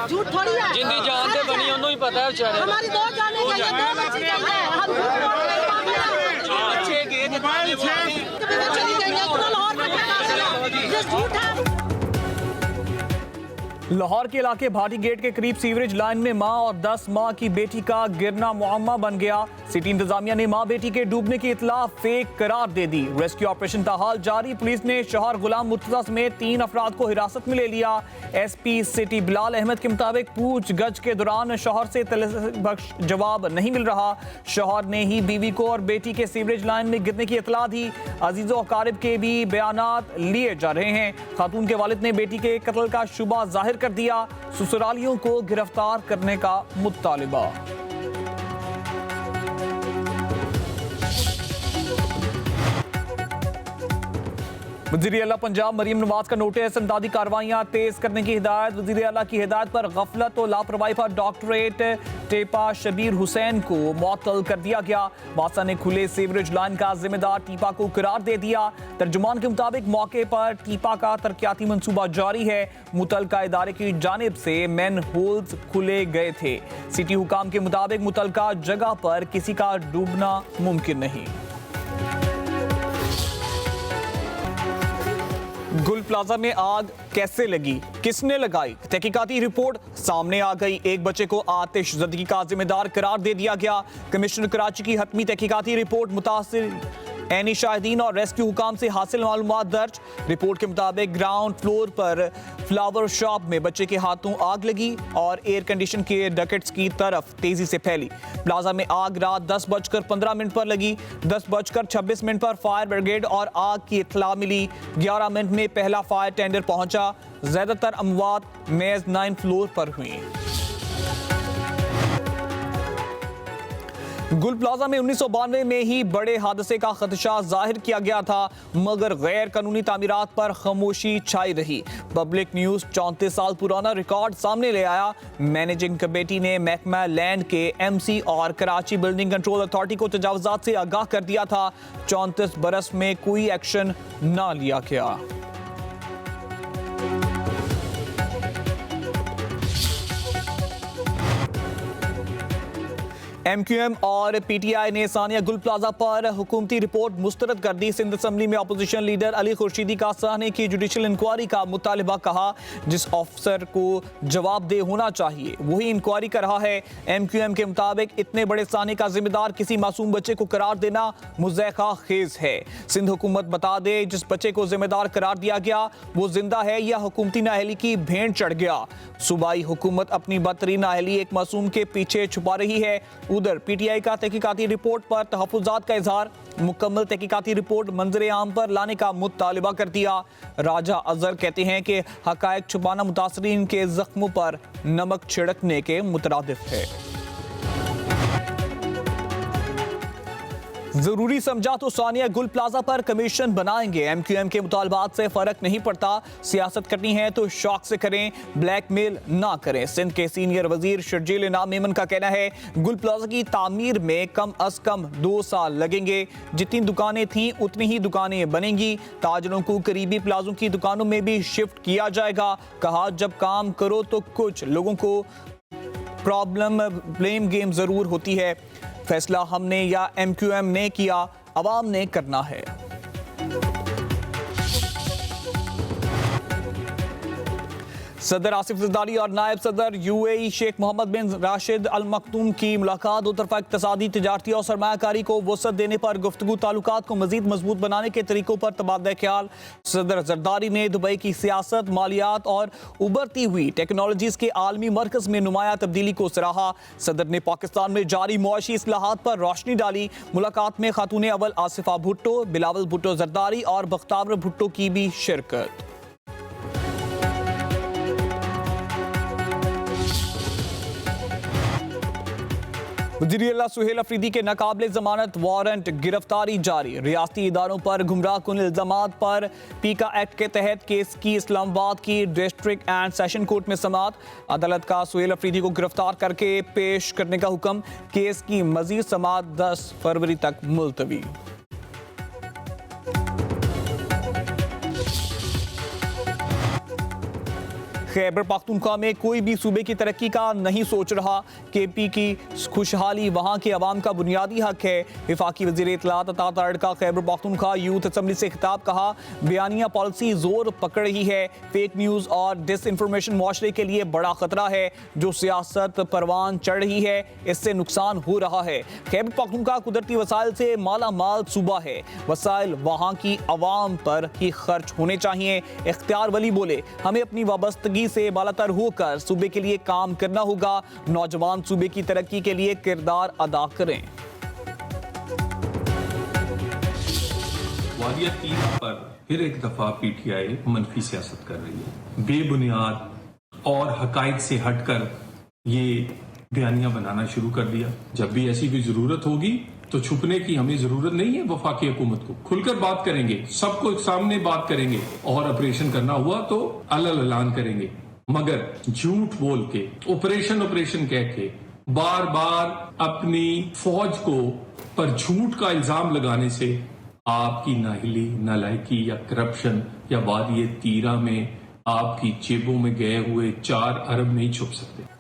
झूठ थोड़ी है। जिंदी जान से बनी उन्होंने ही पता है बेचारे। हमारी दो जाने गई है, दो बच्ची गई है, हम झूठ बोल रहे हैं। अच्छे गए चली गई है, इतना लाहौर में ये झूठ है। लाहौर के इलाके भाटी गेट के करीब सीवरेज लाइन में मां और 10 माह की बेटी का गिरना मुअम्मा बन गया। सिटी इंतजामिया ने मां बेटी के डूबने की इतला फेक करार दे दी। रेस्क्यू ऑपरेशन ताहाल जारी। पुलिस ने शौहर गुलाम मुर्तजा समेत 3 अफराद को हिरासत में ले लिया। एसपी सिटी बिलाल अहमद के मुताबिक पूछगछ के दौरान शौहर से तलबख्श जवाब नहीं मिल रहा। शौहर ने ही बीवी को और बेटी के सीवरेज लाइन में गिरने की इतला दी। अजीजो अकारिब के भी बयानात लिए जा रहे हैं। खातून के वालिद ने बेटी के कत्ल का शुबा जाहिर कर दिया। ससुरालियों को गिरफ्तार करने का मुतालिबा। वज़ीर आला पंजाब मरीम नवाज का नोटिस, इमदादी कार्रवाइयां तेज करने की हिदायत। वज़ीर आला की हिदायत पर गफलत और लापरवाही पर डॉक्टरेट टीपा शबीर हुसैन को मुअत्तल कर दिया गया। वासा ने खुले सीवरेज लाइन का जिम्मेदार टीपा को करार दे दिया। तर्जुमान के मुताबिक मौके पर टीपा का तरक्याती मंसूबा जारी है। मुतलका इदारे की जानिब से मैन होल्स खुले गए थे। सिटी हुकाम के मुताबिक मुतलका जगह पर किसी का डूबना मुमकिन नहीं। गुल प्लाजा में आग कैसे लगी, किसने लगाई? तहकीकाती रिपोर्ट सामने आ गई। एक बच्चे को आतिशज़दगी का जिम्मेदार करार दे दिया गया। कमिश्नर कराची की हतमी तहकीकाती रिपोर्ट मुतासिर ऐनी शाहिदीन और रेस्क्यू हुकाम से हासिल मालूमात दर्ज। रिपोर्ट के मुताबिक ग्राउंड फ्लोर पर फ्लावर शॉप में बच्चे के हाथों आग लगी और एयर कंडीशन के डकेट्स की तरफ तेजी से फैली। प्लाजा में आग रात 10:15 पर लगी। 10:26 पर फायर ब्रिगेड और आग की इत्तला मिली। 11 मिनट में पहला फायर टेंडर पहुंचा। ज्यादातर अमवात मेज 9 फ्लोर पर हुई। गुल प्लाजा में 1992 में ही बड़े हादसे का खदशा जाहिर किया गया था, मगर गैर कानूनी तामीरात पर खामोशी छाई रही। पब्लिक न्यूज 34 साल पुराना रिकॉर्ड सामने ले आया। मैनेजिंग कमेटी ने महकमा लैंड के एमसी और कराची बिल्डिंग कंट्रोल अथॉरिटी को तजावुजात से आगाह कर दिया था। 34 बरस में कोई एक्शन न लिया गया। MQM और PTI ने सानिया गुल प्लाजा पर हुकूमती रिपोर्ट मुस्तरद कर दी। सिंध असम्बली में अपोजिशन लीडर अली खुर्शीदी का साहने की जुडिशल इंक्वायरी का मुतालिबा कहा। जिस ऑफिसर को जवाबदेह होना चाहिए वही इंक्वायरी कर रहा है। MQM के मुताबिक इतने बड़े साहने का जिम्मेदार किसी मासूम बच्चे को करार देना मुज़ैक़ा खेज है। सिंध हुकूमत बता दे जिस बच्चे को जिम्मेदार करार दिया गया वो जिंदा है या हुकूमती नाअहली की भेंट चढ़ गया। सूबाई हुकूमत अपनी बदतरीन नाअहली एक मासूम के पीछे छुपा रही है। उधर PTI का तहकीकाती रिपोर्ट पर तहफ़्फ़ुज़ात का इजहार। मुकम्मल तहकीकाती रिपोर्ट मंजर आम पर लाने का मुतालिबा कर दिया। राजा अजहर कहते हैं कि हक़ाइक़ छुपाना मुतासरीन के जख्मों पर नमक छिड़कने के मुतरादिफ है। जरूरी समझा तो सानिया गुल प्लाजा पर कमीशन बनाएंगे। MQM के मुतालबात से फर्क नहीं पड़ता। सियासत करनी है तो शौक से करें, ब्लैकमेल ना करें। सिंध के सीनियर वजीर शर्जील इनाम मेमन का कहना है गुल प्लाजा की तामीर में कम अज कम 2 साल लगेंगे। जितनी दुकानें थीं उतनी ही दुकानें बनेंगी। ताजरों को करीबी प्लाजों की दुकानों में भी शिफ्ट किया जाएगा। कहा जब काम करो तो कुछ लोगों को प्रॉब्लम ब्लेम गेम जरूर होती है। फैसला हमने या MQM ने किया, अवाम ने करना है। सदर आसिफ जरदारी और नायब सदर UAE शेख मोहम्मद बिन राशिद अल मखदूम की मुलाकात। दो तरफा इक्तिसादी, तिजारती और सरमायाकारी को वसअत देने पर गुफ्तगू, ताल्लुकात को मजीद मजबूत बनाने के तरीकों पर तबादला ख्याल। सदर जरदारी ने दुबई की सियासत, मालियात और उभरती हुई टेक्नोलॉजीज के आलमी मरकज में नुमाया तब्दीली को सराहा। सदर ने पाकिस्तान में जारी मुआशी इस्लाहात पर रोशनी डाली। मुलाकात में खातून अव्वल आसिफा भुट्टो, बिलावल भुट्टो जरदारी और बख्तावर भुट्टो की भी शिरकत। वज़ीर आला सुहेल अफरीदी के नाकाबिले जमानत वारंट गिरफ्तारी जारी। रियासती इदारों पर गुमराहकुन इल्जामात पर पीका एक्ट के तहत केस की इस्लामाबाद की डिस्ट्रिक्ट एंड सेशन कोर्ट में समाअत। अदालत का सुहेल अफरीदी को गिरफ्तार करके पेश करने का हुक्म। केस की मजीद समाअत 10 फरवरी तक मुलतवी। खैबर पख्तूनख्वा में कोई भी सूबे की तरक्की का नहीं सोच रहा। KP की खुशहाली वहाँ के अवाम का बुनियादी हक है। वफाकी वज़ीर इत्तलात अता तड़का खैबर पख्तूनख्वा यूथ असम्बली से खिताब, कहा बयानिया पॉलिसी जोर पकड़ रही है। फेक न्यूज़ और डिसइंफॉर्मेशन मुआशरे के लिए बड़ा खतरा है। जो सियासत परवान चढ़ रही है इससे नुकसान हो रहा है। खैबर पख्तूनख्वा कुदरती वसाइल से माला माल सूबा है। वसाइल वहाँ की अवाम पर ही खर्च होने चाहिए। इख्तियार वली बोले, हमें अपनी वाबस्तगी से बालातर होकर सूबे के लिए काम करना होगा। नौजवान सूबे की तरक्की के लिए किरदार अदा करें। वादिया 3 पर फिर एक दफा PTI मनफी सियासत कर रही है। बेबुनियाद और हकायक से हटकर ये बयानियां बनाना शुरू कर दिया। जब भी ऐसी कोई जरूरत होगी तो छुपने की हमें जरूरत नहीं है। वफाकी हुकूमत को खुलकर बात करेंगे, सबको सामने बात करेंगे और ऑपरेशन करना हुआ तो अलग ऐलान करेंगे। मगर झूठ बोल के ऑपरेशन कह के बार बार अपनी फौज को पर झूठ का इल्जाम लगाने से आपकी नाहिली, नालायकी या करप्शन या वादिये तीरा में आपकी जेबों में गए हुए 4 अरब नहीं छुप सकते।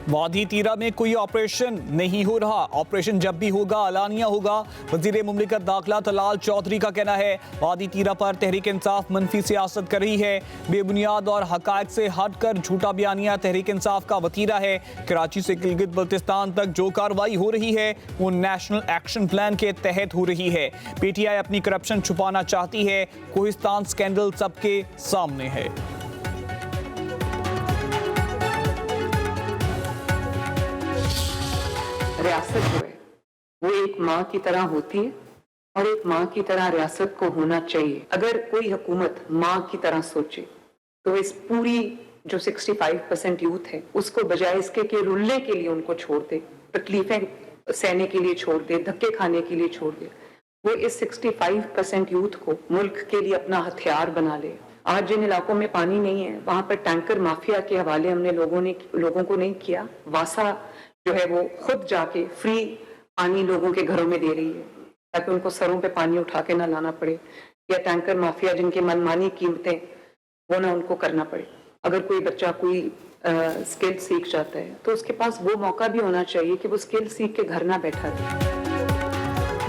वादी तीरा में कोई ऑपरेशन नहीं हो रहा। ऑपरेशन जब भी होगा अलानिया होगा। वजीर मुमलिकत दाखिला तलाल चौधरी का कहना है वादी तीरा पर तहरीक इंसाफ मनफी सियासत कर रही है। बेबुनियाद और हकायक से हटकर झूठा बयानिया तहरीक इंसाफ का वतीरा है। कराची से गिलगित बल्तिस्तान तक जो कार्रवाई हो रही है वो नेशनल एक्शन प्लान के तहत हो रही है। PTI अपनी करप्शन छुपाना चाहती है। कोहिस्तान स्कैंडल सबके सामने है। रियासत जो है वो एक माँ की तरह होती है और एक माँ की तरह रियासत को होना चाहिए। अगर कोई हुकूमत माँ की तरह सोचे तो इस पूरी जो 65% यूथ है उसको बजाय इसके कि रुलने के लिए उनको छोड़ दे, तकलीफें सहने के लिए छोड़ दे, धक्के खाने के लिए छोड़ दे, वो इस 65% यूथ को मुल्क के लिए अपना हथियार बना ले। आज जिन इलाकों में पानी नहीं है वहां पर टैंकर माफिया के हवाले हमने लोगों को नहीं किया। वासा जो है वो खुद जाके फ्री पानी लोगों के घरों में दे रही है ताकि उनको सरों पे पानी उठा के ना लाना पड़े, या टैंकर माफिया जिनकी मनमानी कीमतें वो ना उनको करना पड़े। अगर कोई बच्चा कोई स्किल सीख जाता है तो उसके पास वो मौका भी होना चाहिए कि वो स्किल सीख के घर ना बैठा रहे।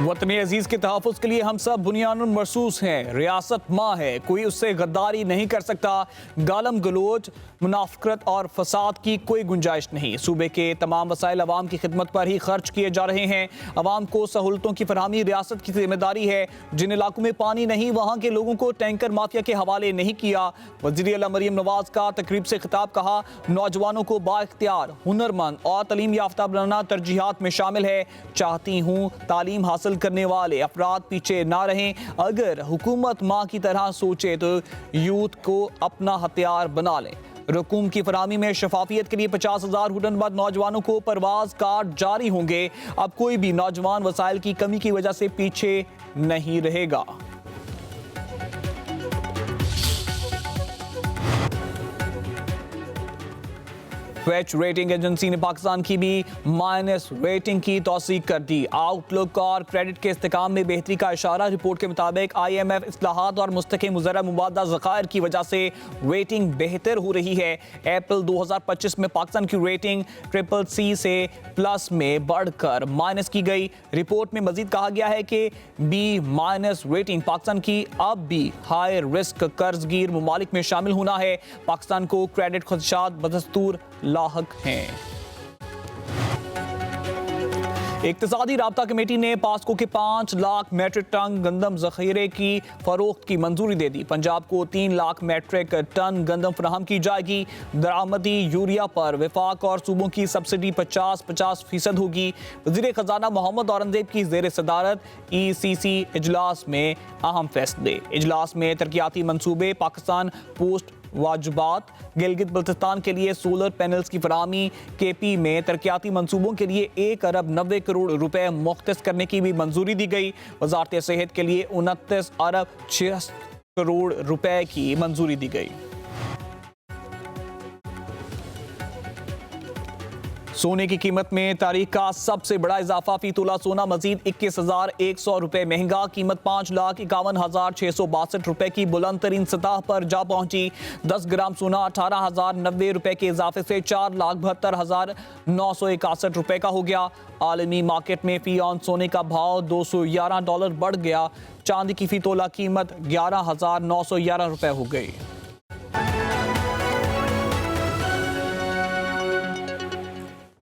वतन अजीज के तहफ़्फ़ुज़ के लिए हम सब बुनियादुन मरसूस हैं। रियासत माँ है, कोई उससे गद्दारी नहीं कर सकता। गालम गलोच, मुनाफिकत और फसाद की कोई गुंजाइश नहीं। सूबे के तमाम वसाइल अवाम की खिदमत पर ही खर्च किए जा रहे हैं। अवाम को सहूलतों की फरहमी रियासत की जिम्मेदारी है। जिन इलाकों में पानी नहीं वहाँ के लोगों को टैंकर माफिया के हवाले नहीं किया। वज़ीर आला मरीम नवाज का तकरीब से खिताब, कहा नौजवानों को बाइख्तियार, हुनरमंद और तालीम याफ्ता बनाना तरजीहात में शामिल है। चाहती हूँ तालीम हासिल करने वाले अफराद पीछे ना रहें। अगर हुकूमत माँ की तरह सोचे तो यूथ को अपना हथियार बना लें। रकूम की फराहमी में शफाफियत के लिए 50,000 हुनरमंद नौजवानों को परवाज कार्ड जारी होंगे। अब कोई भी नौजवान वसाइल की कमी की वजह से पीछे नहीं रहेगा। फिच रेटिंग एजेंसी ने पाकिस्तान की भी माइनस रेटिंग की तौसीक कर दी। आउटलुक और क्रेडिट के इस्तेकाम में बेहतरी का इशारा। रिपोर्ट के मुताबिक IMF इस्लाहात और मुस्तकिम मुज़र्रा मुबादला ज़खायर की वजह से रेटिंग बेहतर हो रही है। अप्रैल 2025 में पाकिस्तान की रेटिंग CCC से प्लस में बढ़कर माइनस की गई। रिपोर्ट में मजीद कहा गया है कि B- रेटिंग पाकिस्तान की अब भी हाई रिस्क कर्जगीर ममालिक में शामिल होना है। पाकिस्तान को क्रेडिट खदशात बदस्तूर लाहक हैं। इक्तिसादी राब्ता कमेटी ने पास्को के 5 लाख मेट्रिक टन गंदम जखीरे की फरोख्त की मंजूरी दे दी। पंजाब को 3 लाख मेट्रिक टन गंदम फराहम की जाएगी। दरामदी यूरिया पर वफाक और सूबों की सब्सिडी 50% होगी। वज़ीर खजाना मोहम्मद औरंगजेब की ज़ेर सदारत ECC इजलास में अहम फैसले। इजलास में तरक्याती मंसूबे, पाकिस्तान पोस्ट वाजबात, गिलगित बल्तिस्तान के लिए सोलर पैनल्स की फराहमी, KP में तरक्याती मंसूबों के लिए 1 अरब 90 करोड़ रुपए मुख्तस करने की भी मंजूरी दी गई। वजारत सेहत के लिए 29 अरब 6 करोड़ रुपए की मंजूरी दी गई। सोने की कीमत में तारीख का सबसे बड़ा इजाफा। फी तोला सोना मजीद 21,100 रुपए महंगा। कीमत 5,51,662 रुपए की बुलंद तरीन सतह पर जा पहुंची। 10 ग्राम सोना 18,090 रुपए के इजाफे से 4,72,961 रुपए का हो गया। आलमी मार्केट में फी ऑन सोने का भाव $211 बढ़ गया। चांदी की फी तोला कीमत 11,911 रुपए हो गई।